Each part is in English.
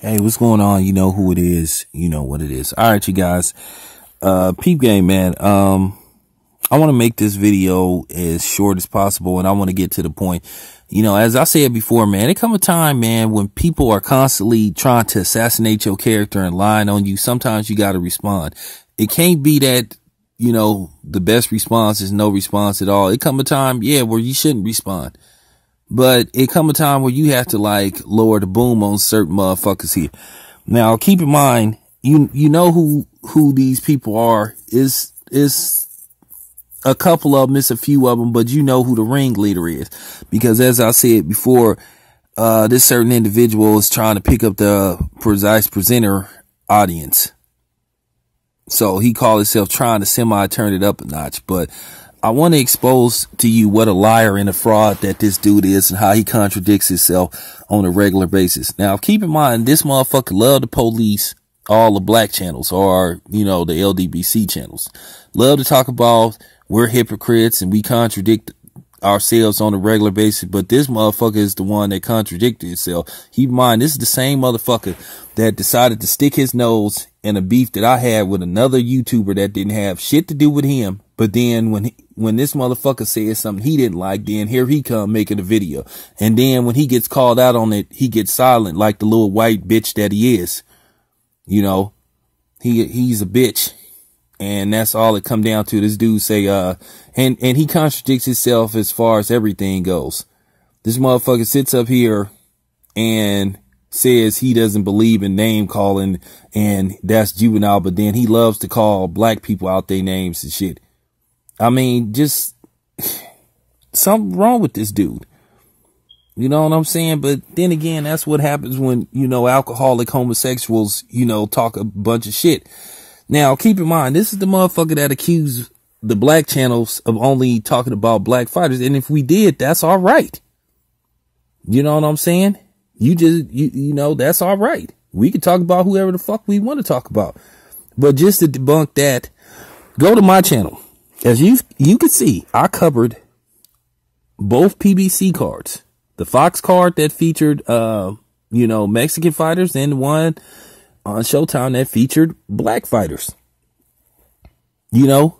Hey, what's going on? You know who it is. You know what it is. All right, you guys. Peep game, man. I want to make this video as short as possible, and I want to get to the point. You know, as I said before, man, there come a time, man, when people are constantly trying to assassinate your character and lying on you. Sometimes you got to respond. It can't be that, you know, the best response is no response at all. It come a time, yeah, where you shouldn't respond. But it come a time where you have to like lower the boom on certain motherfuckers here. Now, keep in mind, you know who these people are. Is a couple of them, it's a few of them, but you know who the ringleader is. Because as I said before, this certain individual is trying to pick up the precise presenter audience. So he called himself trying to semi-turn it up a notch. But I want to expose to you what a liar and a fraud that this dude is and how he contradicts himself on a regular basis. Now, keep in mind, this motherfucker love to police all the black channels or, you know, the LDBC channels. Love to talk about we're hypocrites and we contradict ourselves on a regular basis. But this motherfucker is the one that contradicted himself. Keep in mind, this is the same motherfucker that decided to stick his nose in a beef that I had with another YouTuber that didn't have shit to do with him. But then when this motherfucker says something he didn't like, then here he come making a video. And then when he gets called out on it, he gets silent like the little white bitch that he is. You know, he's a bitch. And that's all it come down to. This dude say, and he contradicts himself as far as everything goes. This motherfucker sits up here and says he doesn't believe in name calling and that's juvenile, but then he loves to call black people out their names and shit. I mean, just something wrong with this dude. You know what I'm saying? But then again, that's what happens when, you know, alcoholic homosexuals, you know, talk a bunch of shit. Now, keep in mind, this is the motherfucker that accused the black channels of only talking about black fighters. And if we did, that's all right. You know what I'm saying? You know, that's all right. We can talk about whoever the fuck we want to talk about. But just to debunk that, go to my channel. As you can see, I covered both PBC cards. The Fox card that featured, you know, Mexican fighters, and the one on Showtime that featured black fighters. You know,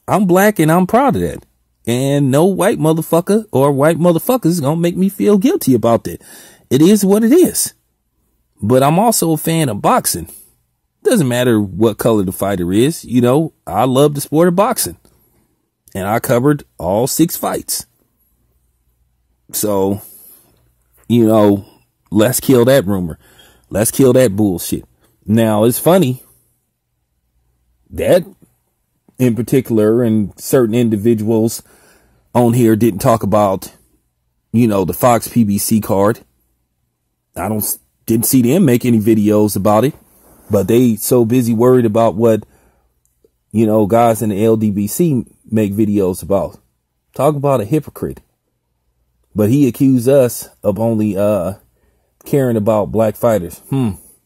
I'm black and I'm proud of that. And no white motherfucker or white motherfuckers is going to make me feel guilty about that. It is what it is. But I'm also a fan of boxing. Doesn't matter what color the fighter is. You know, I love the sport of boxing. And I covered all 6 fights. So, you know, let's kill that rumor. Let's kill that bullshit. Now, it's funny that in particular and certain individuals on here didn't talk about, you know, the Fox PBC card. I didn't see them make any videos about it, but they so busy worried about what, you know, guys in the LDBC make videos about. Talk about a hypocrite. But he accused us of only, caring about black fighters.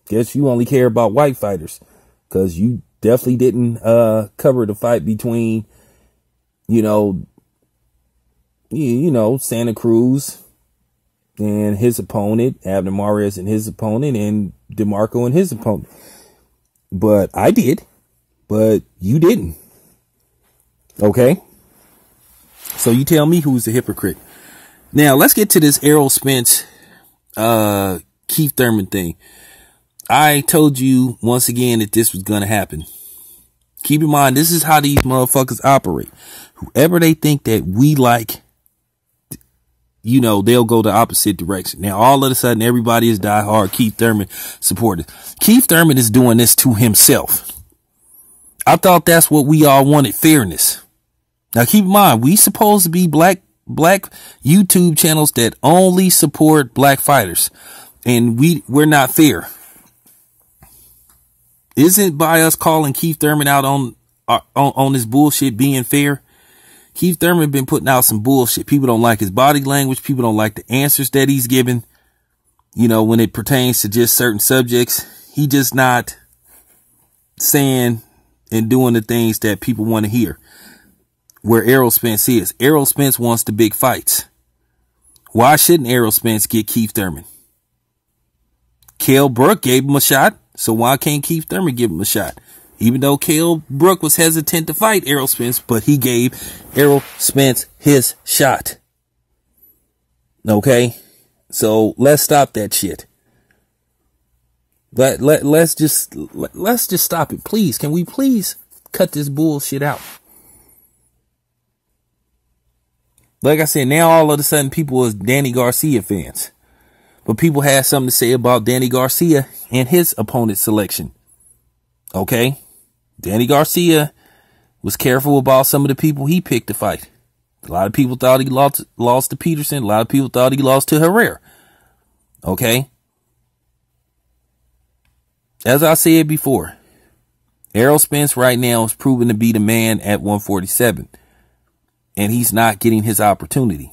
Guess you only care about white fighters, because you definitely didn't cover the fight between, you know, Santa Cruz and his opponent, Abner Mares and his opponent, and DeMarco and his opponent. But I did, but you didn't. Okay. So you tell me who's the hypocrite. Now let's get to this Errol Spence, Keith Thurman thing. I told you once again that this was going to happen. Keep in mind, this is how these motherfuckers operate. Whoever they think that we like, you know, they'll go the opposite direction. Now, all of a sudden, everybody is diehard Keith Thurman supporters. Keith Thurman is doing this to himself. I thought that's what we all wanted, fairness. Now, keep in mind, we supposed to be black YouTube channels that only support black fighters, and we're not fair. Isn't by us calling Keith Thurman out on this bullshit being fair? Keith Thurman been putting out some bullshit. People don't like his body language. People don't like the answers that he's giving. You know, when it pertains to just certain subjects, he just not saying and doing the things that people want to hear. Where Errol Spence is. Errol Spence wants the big fights. Why shouldn't Errol Spence get Keith Thurman? Kell Brook gave him a shot, so why can't Keith Thurman give him a shot? Even though Kell Brook was hesitant to fight Errol Spence, but he gave Errol Spence his shot. Okay? So let's stop that shit. Let's just stop it. Please, can we please cut this bullshit out? Like I said, now all of a sudden people is Danny Garcia fans. But people had something to say about Danny Garcia and his opponent selection. Okay? Danny Garcia was careful about some of the people he picked to fight. A lot of people thought he lost to Peterson. A lot of people thought he lost to Herrera. Okay? As I said before, Errol Spence right now is proven to be the man at 147. And he's not getting his opportunity.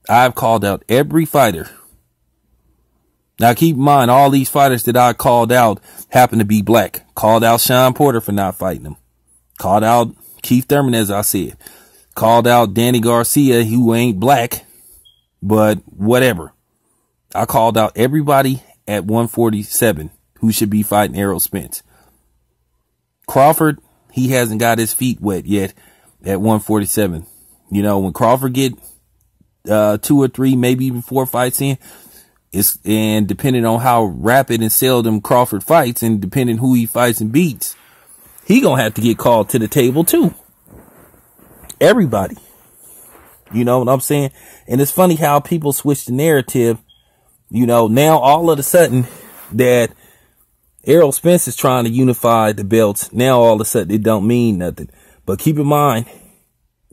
I've called out every fighter. Now keep in mind, all these fighters that I called out happen to be black. Called out Sean Porter for not fighting him. Called out Keith Thurman, as I said. Called out Danny Garcia, who ain't black. But whatever. I called out everybody at 147 who should be fighting Errol Spence. Crawford, he hasn't got his feet wet yet at 147. You know, when Crawford get 2 or 3, maybe even 4 fights in, and depending on how rapid and seldom Crawford fights, and depending who he fights and beats, he gonna have to get called to the table too. Everybody. You know what I'm saying? And it's funny how people switch the narrative. You know, now all of a sudden that Errol Spence is trying to unify the belts, now all of a sudden it don't mean nothing. But keep in mind,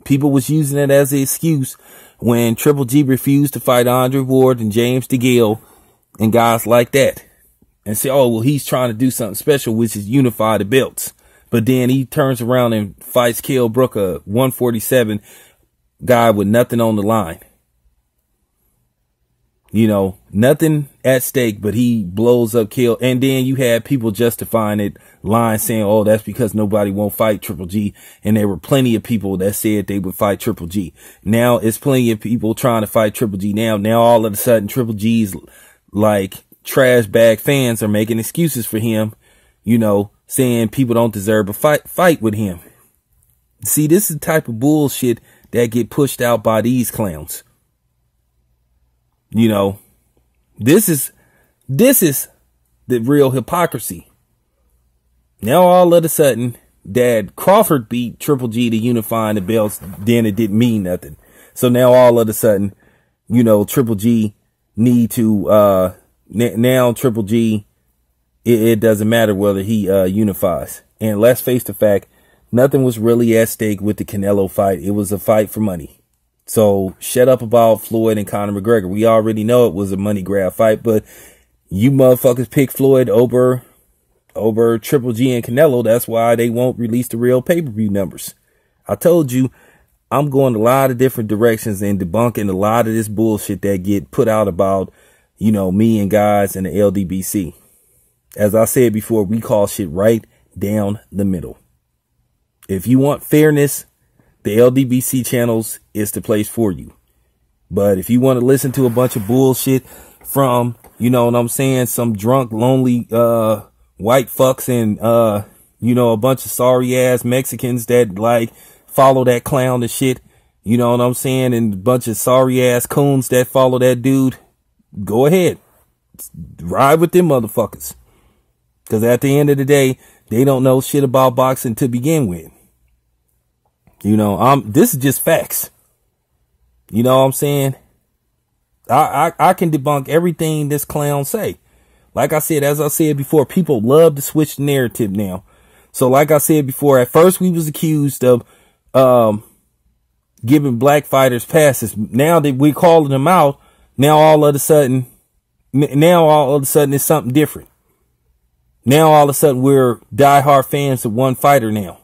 people was using it as an excuse when Triple G refused to fight Andre Ward and James DeGale and guys like that. And say, oh, well, he's trying to do something special, which is unify the belts. But then he turns around and fights Kell Brook, a 147 guy with nothing on the line. You know, nothing at stake, but he blows up Kell. And then you had people justifying it, lying, saying, oh, that's because nobody won't fight Triple G. And there were plenty of people that said they would fight Triple G. Now it's plenty of people trying to fight Triple G. Now all of a sudden Triple G's like trash bag fans are making excuses for him, you know, saying people don't deserve a fight with him. See, this is the type of bullshit that get pushed out by these clowns. You know, this is the real hypocrisy. Now all of a sudden that Crawford beat Triple G to unifying the belts, then it didn't mean nothing. So now all of a sudden, you know, Triple G need to, now Triple G, it doesn't matter whether he unifies. And let's face the fact, nothing was really at stake with the Canelo fight. It was a fight for money. So shut up about Floyd and Conor McGregor. We already know it was a money grab fight, but you motherfuckers pick Floyd over Triple G and Canelo. That's why they won't release the real pay-per-view numbers. I told you, I'm going a lot of different directions and debunking a lot of this bullshit that get put out about, you know, me and guys in the LDBC. As I said before, we call shit right down the middle. If you want fairness, the LDBC channels is the place for you. But if you want to listen to a bunch of bullshit from, you know what I'm saying, some drunk, lonely, white fucks and, you know, a bunch of sorry ass Mexicans that like follow that clown and shit, you know what I'm saying, and a bunch of sorry ass coons that follow that dude, go ahead. Ride with them motherfuckers. Because at the end of the day, they don't know shit about boxing to begin with. You know, this is just facts. You know what I'm saying? I can debunk everything this clown say. Like I said, as I said before, people love to switch the narrative now. So like I said before, at first we was accused of giving black fighters passes. Now that we're calling them out, now all of a sudden it's something different. Now all of a sudden we're diehard fans of one fighter now.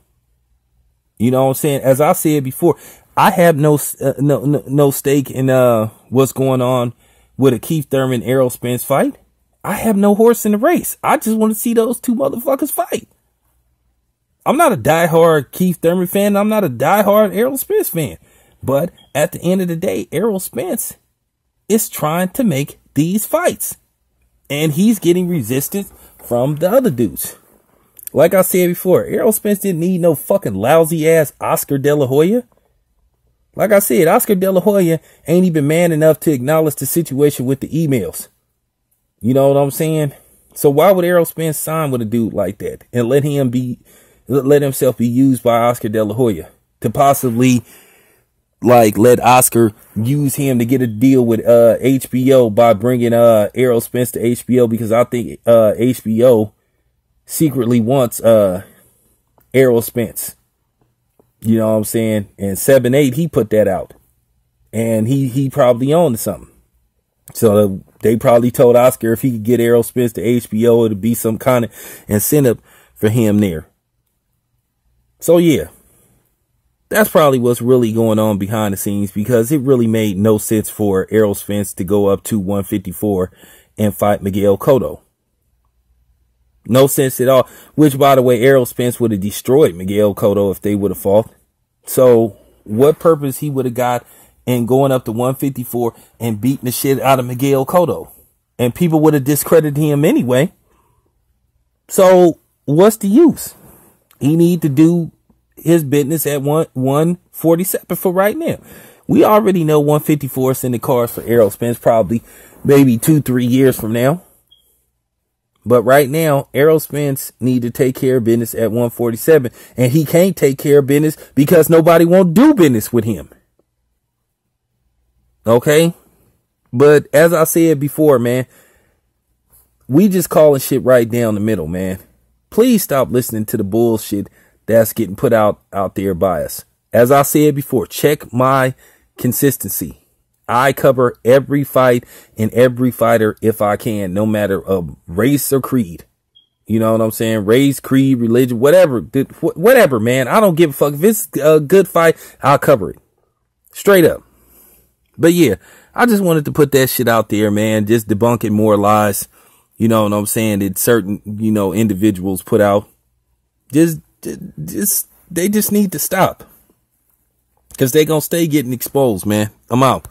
You know what I'm saying? As I said before, I have no stake in what's going on with a Keith Thurman Errol Spence fight. I have no horse in the race. I just want to see those two motherfuckers fight. I'm not a diehard Keith Thurman fan. I'm not a diehard Errol Spence fan. But at the end of the day, Errol Spence is trying to make these fights. And he's getting resistance from the other dudes. Like I said before, Errol Spence didn't need no fucking lousy ass Oscar De La Hoya. Like I said, Oscar De La Hoya ain't even man enough to acknowledge the situation with the emails. You know what I'm saying? So why would Errol Spence sign with a dude like that and let himself be used by Oscar De La Hoya to possibly like let Oscar use him to get a deal with HBO by bringing Errol Spence to HBO, because I think HBO secretly wants Errol Spence. You know what I'm saying? And 7-8, he put that out. And he probably owned something. So they probably told Oscar if he could get Errol Spence to HBO, it'd be some kind of incentive for him there. So yeah, that's probably what's really going on behind the scenes, because it really made no sense for Errol Spence to go up to 154 and fight Miguel Cotto. No sense at all. Which, by the way, Errol Spence would have destroyed Miguel Cotto if they would have fought. So what purpose he would have got in going up to 154 and beating the shit out of Miguel Cotto? And people would have discredited him anyway. So what's the use? He need to do his business at 147 for right now. We already know 154 is in the cards for Errol Spence, probably maybe 2-3 years from now. But right now, Errol Spence need to take care of business at 147. And he can't take care of business because nobody won't do business with him. Okay? But as I said before, man, we just calling shit right down the middle, man. Please stop listening to the bullshit that's getting put out there by us. As I said before, check my consistency. I cover every fight and every fighter if I can, no matter of race or creed. You know what I'm saying? Race, creed, religion, whatever. Whatever, man. I don't give a fuck. If it's a good fight, I'll cover it. Straight up. But yeah, I just wanted to put that shit out there, man. Just debunking more lies. You know what I'm saying? That certain, individuals put out. They just need to stop. Because they gonna stay getting exposed, man. I'm out.